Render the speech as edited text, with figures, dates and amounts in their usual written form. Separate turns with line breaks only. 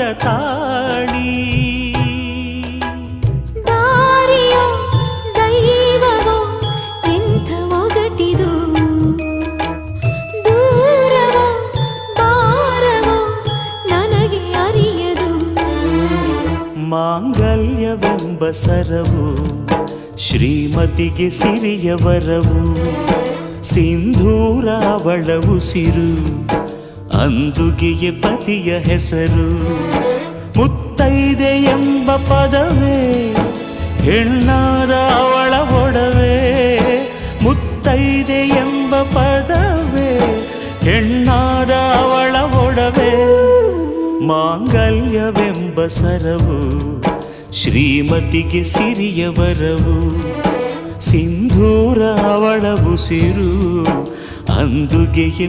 ದೈವದ ತಾಳಿ.
ದಾರಿಯೋ ದೈವವೋ ಎಂಥ ಒಗಟಿದು, ದೂರವೋ ಭಾರವೋ ನನಗೆ ಅರಿಯದು.
ಮಾಂಗಲ್ಯವೆಂಬ ಸರವು ಶ್ರೀಮತಿಗೆ ಸಿರಿಯ ವರವು, ಸಿಂಧೂರ ಅವಳ ಉಸಿರು, ಅಂದುಗೆಯೇ ಪತಿಯ ಹೆಸರು. ಮುತ್ತೈದೆ ಎಂಬ ಪದವೇ ಹೆಣ್ಣಾದ ಅವಳ ಒಡವೆ, ಮುತ್ತೈದೆ ಎಂಬ ಪದವೇ ಹೆಣ್ಣಾದ ಅವಳ ಒಡವೆ. ಮಾಂಗಲ್ಯವೆಂಬ ಸರವು ಶ್ರೀಮತಿಗೆ ಸಿರಿಯ ವರವು, ಸಿಂಧೂರ ಅವಳ ಉಸಿರು, ಅಂದುಗೆಯೇ